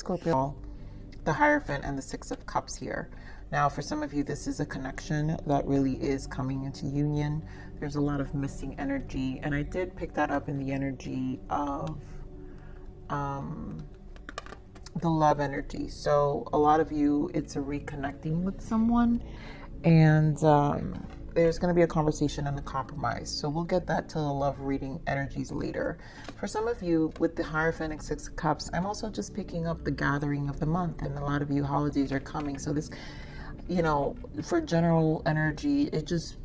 Scorpio, the Hierophant and the Six of Cups here. Now, for some of you, this is a connection that really is coming into union. There's a lot of missing energy, and I did pick that up in the energy of the love energy. So a lot of you, it's a reconnecting with someone, and there's going to be a conversation and a compromise. So we'll get that to the love reading energies later. For some of you with the Hierophant and Six of Cups, I'm also just picking up the gathering of the month, and a lot of you, holidays are coming. So this, for general energy, it just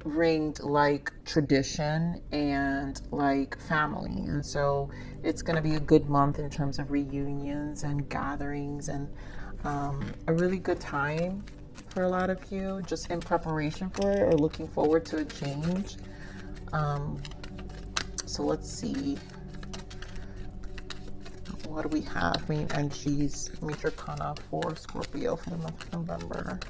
ringed like tradition and like family. And so it's going to be a good month in terms of reunions and gatherings, and a really good time for a lot of you, just in preparation for it or looking forward to a change. So let's see, what do we have? Main energies, major arcana for Scorpio for the month of November.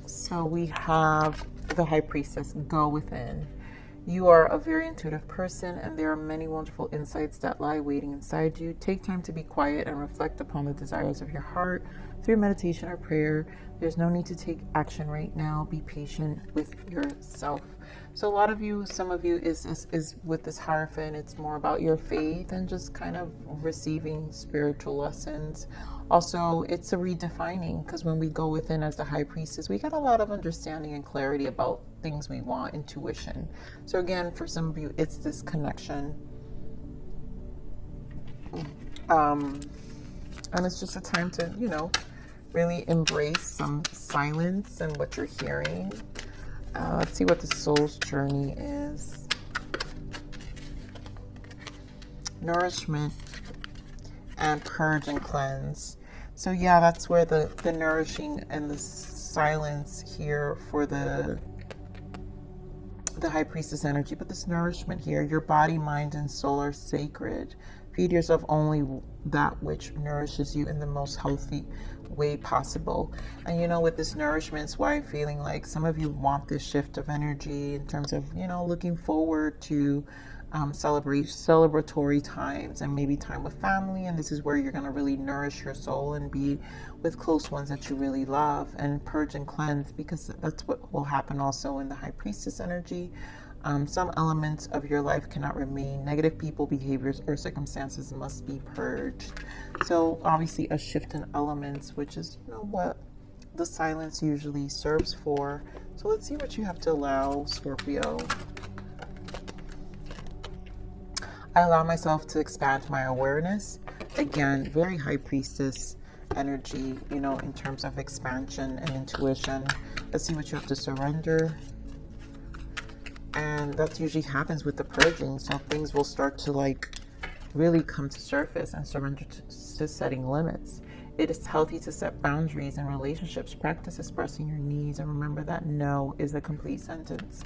So we have the High Priestess, go within. You are a very intuitive person, and there are many wonderful insights that lie waiting inside you. Take time to be quiet and reflect upon the desires of your heart through meditation or prayer. There's no need to take action right now. Be patient with yourself. So a lot of you, some of you is with this Hierophant, it's more about your faith and just kind of receiving spiritual lessons. Also, it's a redefining, because when we go within as the High Priestess, we get a lot of understanding and clarity about things we want, intuition. So again, for some of you, it's this connection. And it's just a time to, really embrace some silence and what you're hearing. Let's see what the soul's journey is. Nourishment and purge and cleanse. So yeah, that's where the nourishing and the silence here for the High Priestess energy. But this nourishment here, your body, mind, and soul are sacred. Feed yourself only that which nourishes you in the most healthy way possible. And with this nourishment, it's why I'm feeling like some of you want this shift of energy in terms of, looking forward to celebratory times and maybe time with family. And this is where you're going to really nourish your soul and be with close ones that you really love, and purge and cleanse, because that's what will happen also in the High Priestess energy. Some elements of your life cannot remain. Negative people, behaviors, or circumstances must be purged. So obviously a shift in elements, which is what the silence usually serves for. So let's see what you have to allow, Scorpio. I allow myself to expand my awareness. Again, very High Priestess energy, in terms of expansion and intuition. Let's see what you have to surrender. And that usually happens with the purging. So things will start to really come to surface, and surrender to setting limits. It is healthy to set boundaries in relationships. Practice expressing your needs, and remember that no is a complete sentence.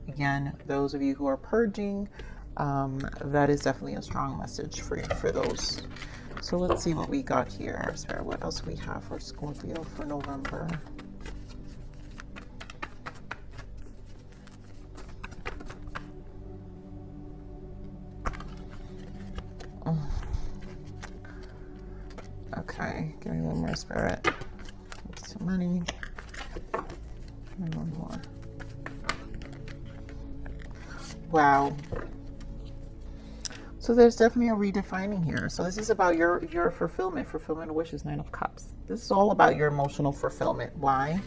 Again, those of you who are purging, that is definitely a strong message for those. So let's see what we got here. Sorry, what else we have for Scorpio for November? Okay, give me one more, Spirit. Some money. And one more. Wow. So there's definitely a redefining here. So this is about your fulfillment of wishes, Nine of Cups. This is all about your emotional fulfillment. Why?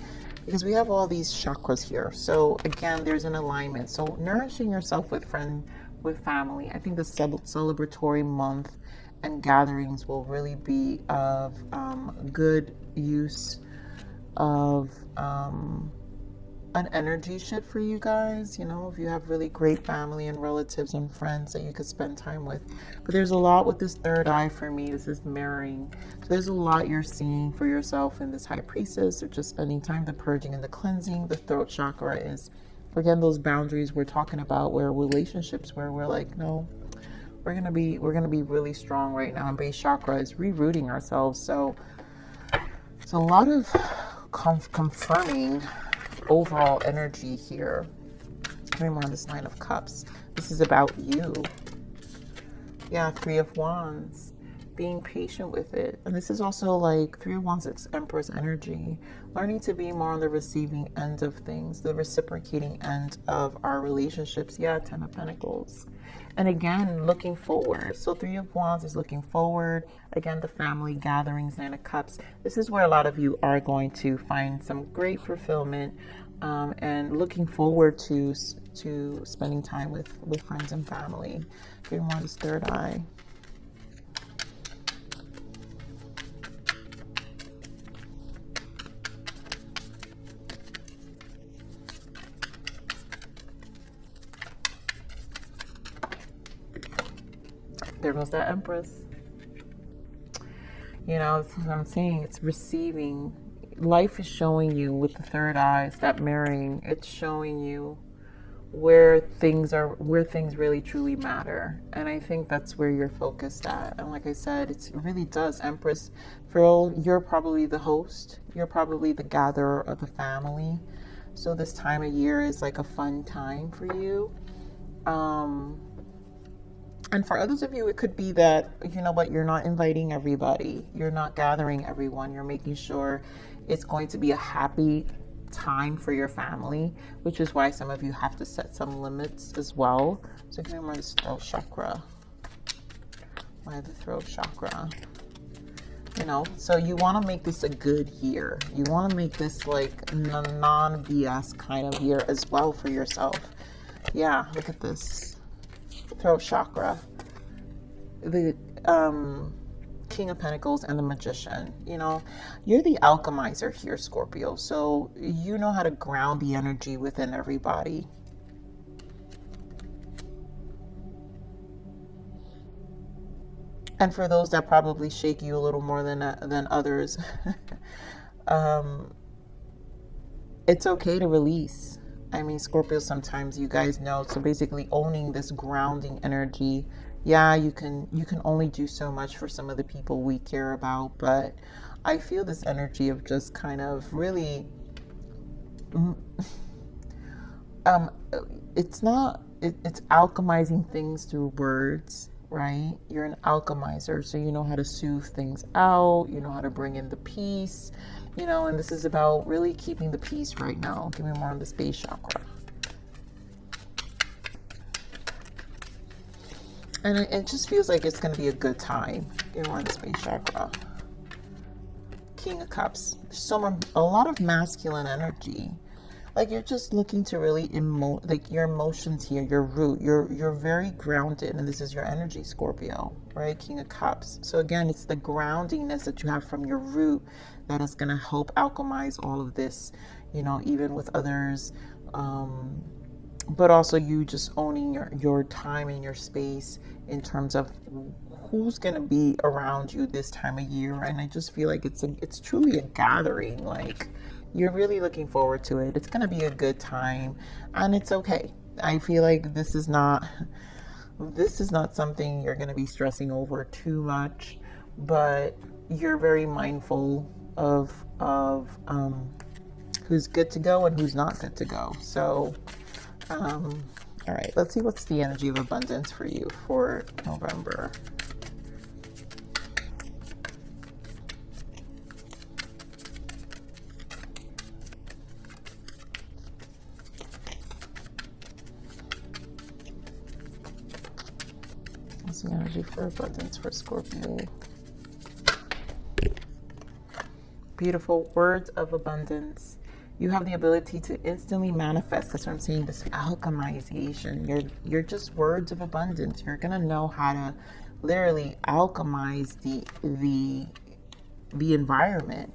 Because we have all these chakras here. So again, there's an alignment. So nourishing yourself with family. I think the celebratory month and gatherings will really be of good use of an energy shift for you guys. You know, if you have really great family and relatives and friends that you could spend time with. But there's a lot with this third eye for me. This is mirroring. So there's a lot you're seeing for yourself in this high priestess, or just spending time, the purging and the cleansing. The throat chakra is, again, those boundaries we're talking about, where relationships where we're like, no, we're gonna be really strong right now. And base chakra is rerouting ourselves. So it's a lot of confirming overall energy here. Remember on this Nine of Cups, this is about you. Yeah, Three of Wands, being patient with it. And this is also like Three of Wands, it's Empress energy, learning to be more on the receiving end of things, the reciprocating end of our relationships. Yeah, Ten of Pentacles. And again, looking forward. So Three of Wands is looking forward. Again, the family gatherings, Nine of Cups. This is where a lot of you are going to find some great fulfillment, and looking forward to spending time with friends and family. Three of Wands, third eye. There goes that Empress. You know, that's what I'm saying. It's receiving. Life is showing you with the third eye, it's that mirroring. It's showing you where things really truly matter. And I think that's where you're focused at. And like I said, it really does. Empress, you're probably the host. You're probably the gatherer of the family. So this time of year is like a fun time for you. And for others of you, it could be that, you know what, you're not inviting everybody. You're not gathering everyone. You're making sure it's going to be a happy time for your family, which is why some of you have to set some limits as well. So give me more of this throat chakra. Why the throat chakra? You know, so you want to make this a good year. You want to make this like a non-BS kind of year as well for yourself. Yeah, look at this. Throat chakra, the King of Pentacles and the Magician. You know, you're the alchemizer here, Scorpio. So you know how to ground the energy within everybody. And for those that probably shake you a little more than others, it's okay to release. I mean, Scorpio, sometimes you guys know. So basically owning this grounding energy. Yeah, you can only do so much for some of the people we care about, but I feel this energy of just kind of really, it's alchemizing things through words, right? You're an alchemizer, so you know how to soothe things out, you know how to bring in the peace. You know, and this is about really keeping the peace right now. Give me more on the space chakra. And it just feels like it's going to be a good time. Give me more on the space chakra. King of Cups. A lot of masculine energy. Like you're just looking to really like your emotions here, your root. You're very grounded, and this is your energy, Scorpio, right? King of Cups. So again, it's the groundingness that you have from your root that is going to help alchemize all of this, you know, even with others, but also you just owning your time and your space in terms of who's going to be around you this time of year. And I just feel like it's truly a gathering. Like you're really looking forward to it. It's going to be a good time, and it's okay. I feel like this is not something you're going to be stressing over too much, but you're very mindful of who's good to go and who's not good to go. So all right, let's see what's the energy of abundance for you for November. What's the energy for abundance for Scorpio? Beautiful words of abundance. You have the ability to instantly manifest. That's what I'm saying. This alchemization. You're just words of abundance. You're gonna know how to literally alchemize the environment.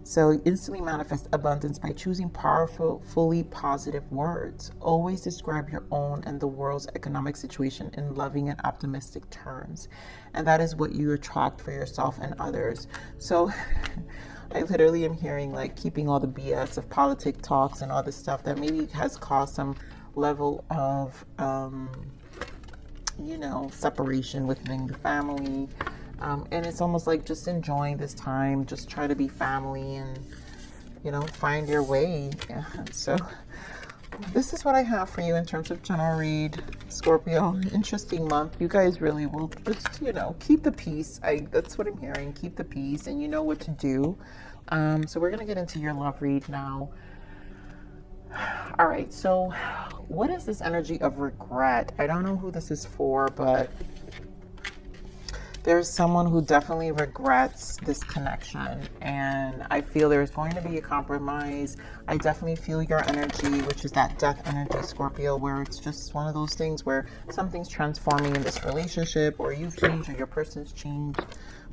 So instantly manifest abundance by choosing powerful, fully positive words. Always describe your own and the world's economic situation in loving and optimistic terms. And that is what you attract for yourself and others. So I literally am hearing like keeping all the BS of politic talks and all this stuff that maybe has caused some level of, separation within the family. And it's almost like just enjoying this time, just try to be family and, find your way. Yeah. So this is what I have for you in terms of general read, Scorpio. Interesting month. You guys really will just, keep the peace. That's what I'm hearing. Keep the peace and you know what to do. So we're going to get into your love read now. All right. So what is this energy of regret? I don't know who this is for, but there's someone who definitely regrets this connection, and I feel there's going to be a compromise. I definitely feel your energy, which is that death energy, Scorpio, where it's just one of those things where something's transforming in this relationship, or you've changed, or your person's changed,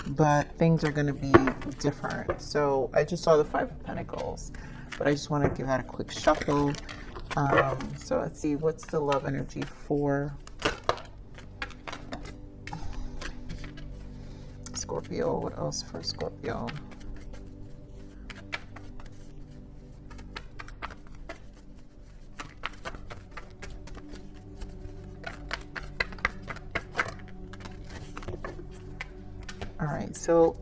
but things are going to be different. So I just saw the Five of Pentacles, but I just want to give that a quick shuffle. So let's see, what's the love energy for Scorpio? What else for Scorpio? All right, so,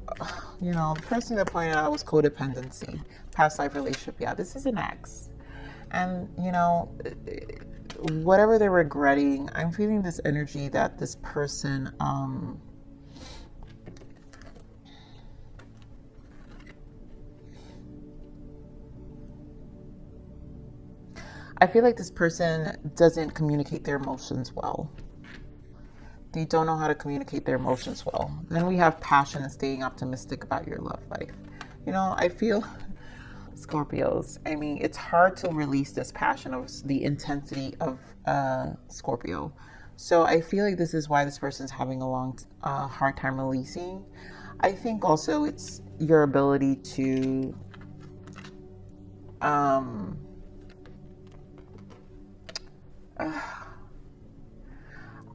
the first thing that pointed out was codependency, past life relationship. Yeah, this is an ex. And, whatever they're regretting, I'm feeling this energy that this person, I feel like this person doesn't communicate their emotions well. They don't know how to communicate their emotions well. Then we have passion and staying optimistic about your love life. I feel, Scorpios, it's hard to release this passion of the intensity of Scorpio. So I feel like this is why this person's having a hard time releasing. I think also it's your ability to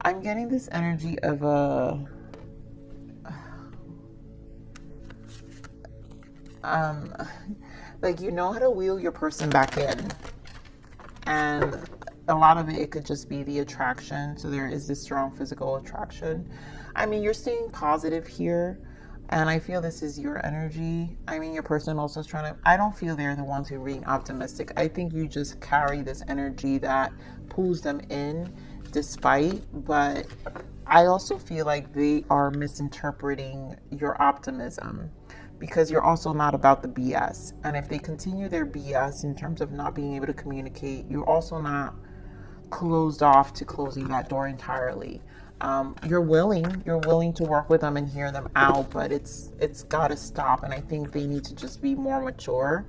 I'm getting this energy of like how to wheel your person back in, and a lot of it could just be the attraction. So there is this strong physical attraction. You're staying positive here, and I feel this is your energy. Your person also is trying to, I don't feel they're the ones who are being optimistic. I think you just carry this energy that pulls them in despite, but I also feel like they are misinterpreting your optimism, because you're also not about the BS. And if they continue their BS in terms of not being able to communicate, you're also not closed off to closing that door entirely. You're willing to work with them and hear them out, but it's got to stop. And I think they need to just be more mature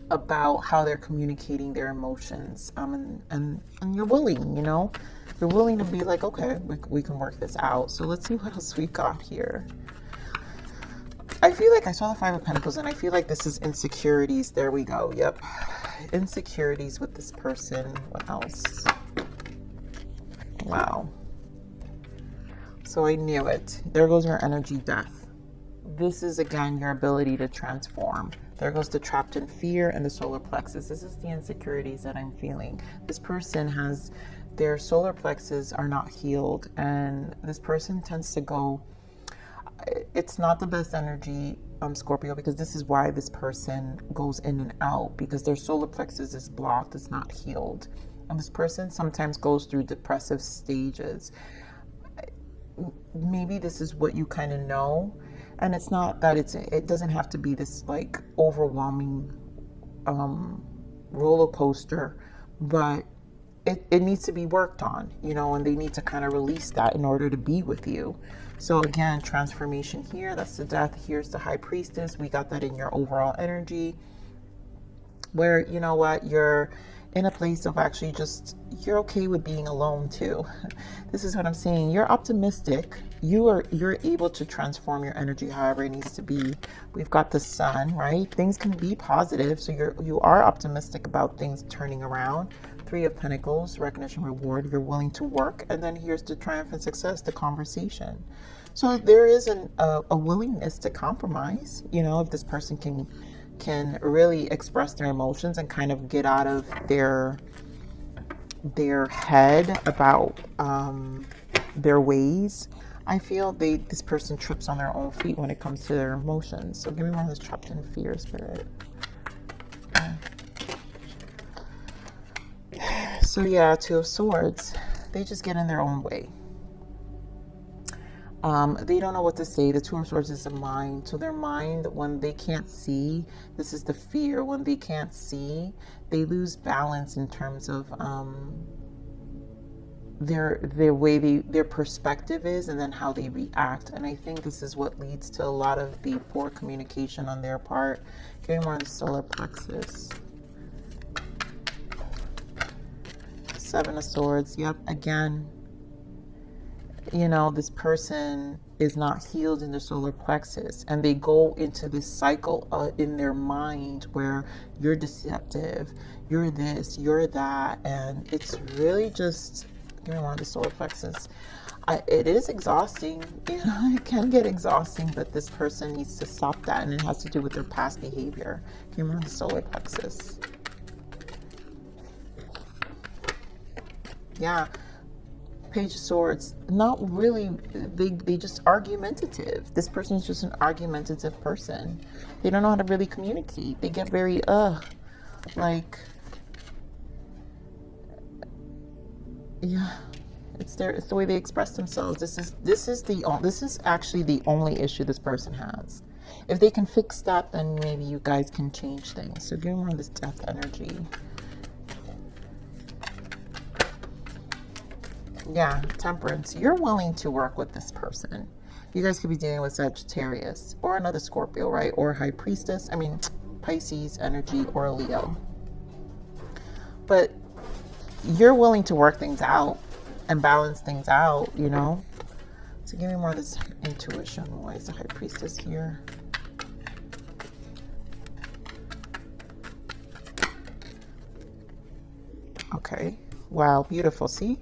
about how they're communicating their emotions. And you're willing, you're willing to be like, okay, we can work this out. So let's see what else we got here. I feel like I saw the Five of Pentacles, and I feel like this is insecurities. There we go. Yep. Insecurities with this person. What else? Wow. So I knew it. There goes your energy death. This is, again, your ability to transform. There goes the trapped in fear and the solar plexus. This is the insecurities that I'm feeling. This person has, their solar plexus are not healed, and this person tends to go, it's not the best energy, Scorpio, because this is why this person goes in and out, because their solar plexus is blocked, it's not healed. And this person sometimes goes through depressive stages. Maybe this is what you kind of know. And it's not that it doesn't have to be this like overwhelming roller coaster, but it needs to be worked on, and they need to kind of release that in order to be with you. So again, transformation here, that's the death. Here's the high priestess. We got that in your overall energy, where, you're in a place of actually just, you're okay with being alone too. This is what I'm saying. You're optimistic. You're able to transform your energy however it needs to be. We've got the sun, right? Things can be positive. So you are optimistic about things turning around. Three of Pentacles, recognition, reward. You're willing to work. And then here's the triumph and success, the conversation. So there is a willingness to compromise. You know, if this person can really express their emotions and kind of get out of their head about their ways. I feel this person trips on their own feet when it comes to their emotions. So give me one of those trapped in fear, Spirit. So yeah, Two of Swords. They just get in their own way. They don't know what to say. The Two of Swords is a mind. So their mind, when they can't see, this is the fear. When they can't see, they lose balance in terms of their way their perspective is, and then how they react. And I think this is what leads to a lot of the poor communication on their part. Getting more of the solar plexus. Seven of Swords. Yep, again. You know, this person is not healed in the solar plexus, and they go into this cycle in their mind where you're deceptive, you're this, you're that, and it's really just, give me one of the solar plexus. It is exhausting, you know, it can get exhausting, but this person needs to stop that, and it has to do with their past behavior. Give me one of the solar plexus. Yeah. Page of Swords, not really, they just argumentative. This person is just an argumentative person. They don't know how to really communicate. They get very, like, yeah, it's the way they express themselves. This is actually the only issue this person has. If they can fix that, then maybe you guys can change things. So give me more of this death energy. Yeah, Temperance. You're willing to work with this person. You guys could be dealing with Sagittarius or another Scorpio, right? Or High Priestess. I mean, Pisces energy or Leo. But you're willing to work things out and balance things out, you know? So give me more of this intuition. Why is the High Priestess here? Okay. Wow, beautiful. See?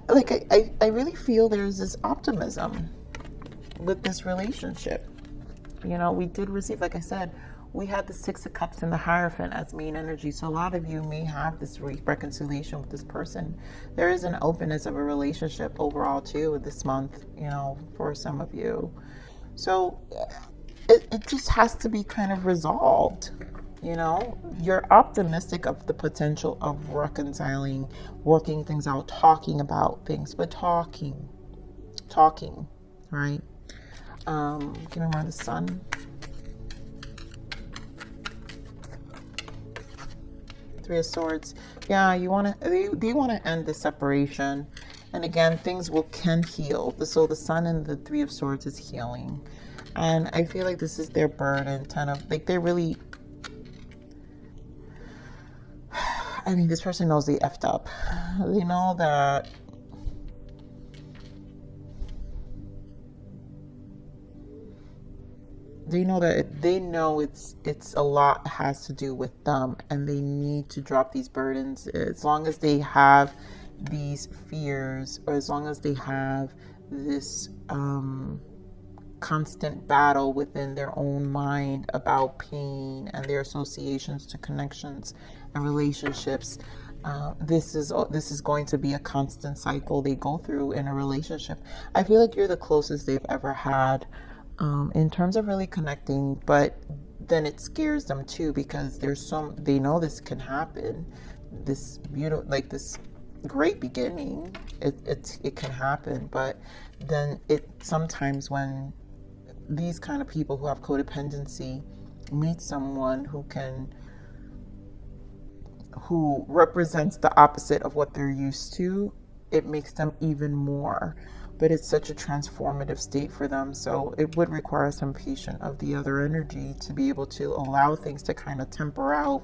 I really feel there's this optimism with this relationship. You know, we did receive, like I said, we had the Six of Cups and the Hierophant as main energy. So a lot of you may have this reconciliation with this person. There is an openness of a relationship overall too this month, you know, for some of you. So it just has to be kind of resolved. You know, you're optimistic of the potential of reconciling, working things out, talking about things, but talking, right? Give me more of the Sun. Three of Swords. Yeah, they want to end the separation. And again, things can heal. So the Sun and the Three of Swords is healing. And I feel like this is their burden, kind of, like they're really, I mean, this person knows they effed up. They know that it's a lot has to do with them, and they need to drop these burdens. As long as they have these fears, or as long as they have this constant battle within their own mind about pain and their associations to connections and relationships, this is going to be a constant cycle they go through in a relationship. I feel like you're the closest they've ever had in terms of really connecting, but then it scares them too, because they know this can happen, this beautiful, like this great beginning, it can happen, but then it sometimes, when these kind of people who have codependency meet someone who represents the opposite of what they're used to, it makes them even more. But it's such a transformative state for them. So it would require some patience of the other energy to be able to allow things to kind of temper out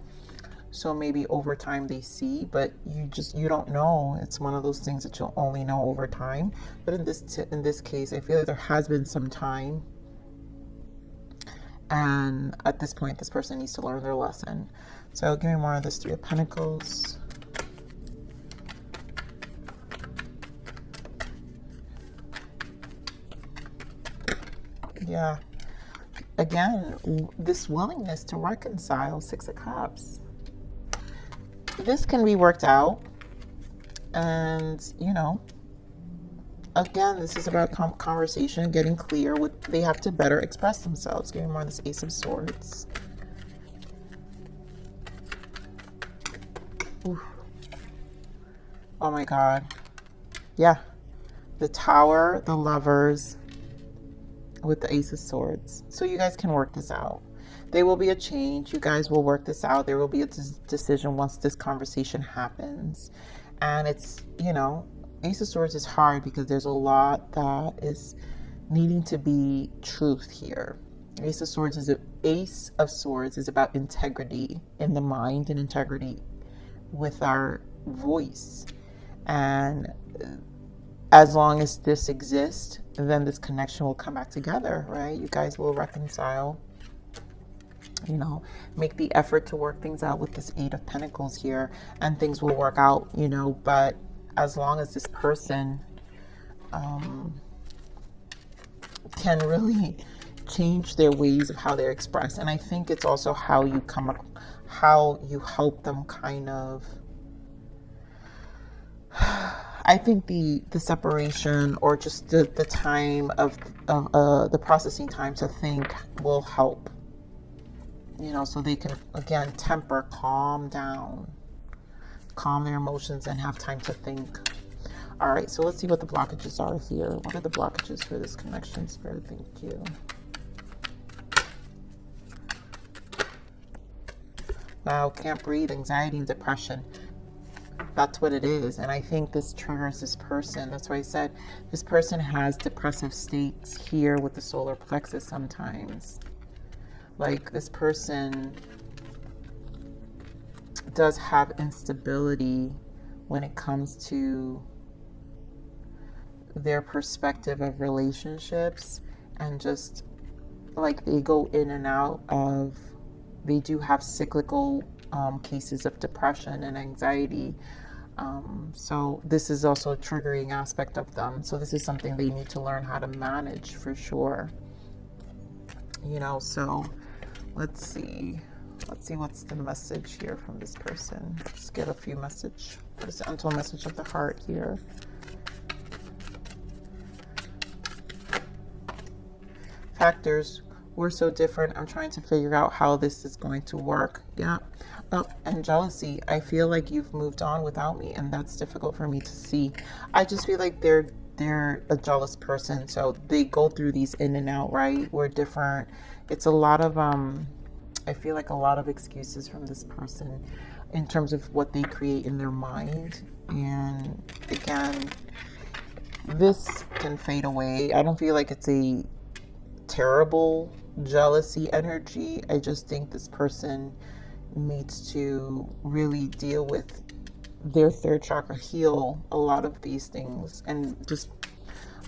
So maybe over time they see, but you don't know. It's one of those things that you'll only know over time. But in this case, I feel like there has been some time, and at this point, this person needs to learn their lesson. So give me more of this Three of Pentacles. Yeah. Again, this willingness to reconcile, Six of Cups. This can be worked out. And, you know, again, this is about conversation, getting clear. They have to better express themselves. Give me more of this Ace of Swords. Oof. Oh my God. Yeah. The Tower, the Lovers, with the Ace of Swords. So you guys can work this out. There will be a change. You guys will work this out. There will be a decision once this conversation happens. And it's, you know, Ace of Swords is hard because there's a lot that is needing to be truth here. Ace of Swords is about integrity in the mind and integrity with our voice. And as long as this exists, then this connection will come back together, right? You guys will reconcile, you know, make the effort to work things out with this Eight of Pentacles here, and things will work out, you know. But as long as this person can really change their ways of how they're expressed. And I think it's also how you how you help them kind of, I think the separation, or just the time of the processing time to think will help, you know, so they can, again, temper, calm down, calm their emotions and have time to think. All right, so let's see what the blockages are here. What are the blockages for this connection, Spirit? Thank you. Wow, can't breathe, anxiety and depression. That's what it is. And I think this triggers this person. That's why I said this person has depressive states here with the solar plexus sometimes. Like, this person does have instability when it comes to their perspective of relationships, and just like they go in and out of, they do have cyclical cases of depression and anxiety. So this is also a triggering aspect of them. So this is something they need to learn how to manage for sure. You know, so let's see what's the message here from this person. Just get a few message. What is the untold message of the heart here? Factors. We're so different. I'm trying to figure out how this is going to work. Yeah. Oh, and jealousy. I feel like you've moved on without me, and that's difficult for me to see. I just feel like they're a jealous person, so they go through these in and out, right? We're different. It's a lot of I feel like a lot of excuses from this person in terms of what they create in their mind. And again, this can fade away. I don't feel like it's a terrible jealousy energy. I just think this person needs to really deal with their third chakra, heal a lot of these things, and just,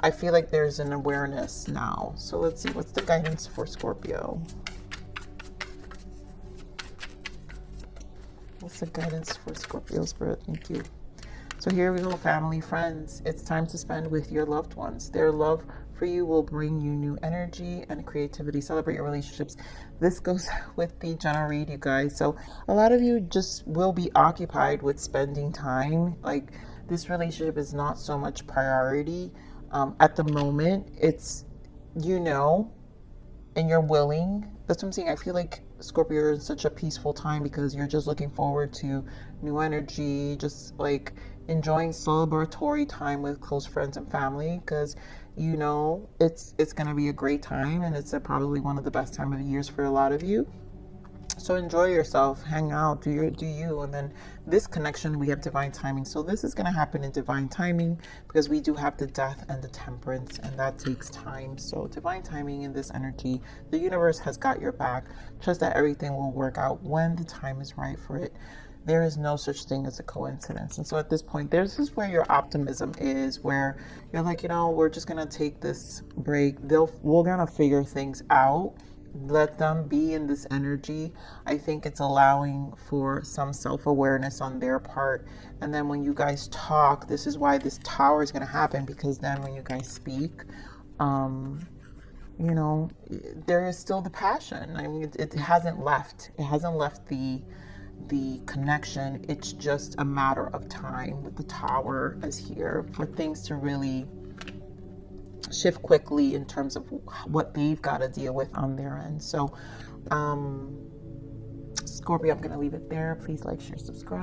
I feel like there's an awareness now. So let's see, what's the guidance for Scorpio? What's the guidance for Scorpio, Spirit? Thank you. So here we go, family, friends. It's time to spend with your loved ones. Their love for you will bring you new energy and creativity. Celebrate your relationships. This goes with the general read, you guys. So a lot of you just will be occupied with spending time. Like, this relationship is not so much priority at the moment. It's, you know, and you're willing. That's what I'm saying. I feel like Scorpio, you're in such a peaceful time because you're just looking forward to new energy, just like enjoying celebratory time with close friends and family, because you know it's going to be a great time, and it's probably one of the best time of the years for a lot of you. So enjoy yourself, hang out, do you, and then this connection, we have divine timing. So this is going to happen in divine timing because we do have the death and the temperance, and that takes time. So divine timing in this energy, the universe has got your back. Trust that everything will work out when the time is right for it. There is no such thing as a coincidence. And so at this point, this is where your optimism is, where you're like, we're just going to take this break. We're going to figure things out. Let them be in this energy. I think it's allowing for some self-awareness on their part. And then when you guys talk, this is why this tower is going to happen, because then when you guys speak, there is still the passion. I mean, it hasn't left. It hasn't left the connection. It's just a matter of time with the tower as here for things to really shift quickly in terms of what they've got to deal with on their end. So Scorpio, I'm going to leave it there. Please like, share, subscribe.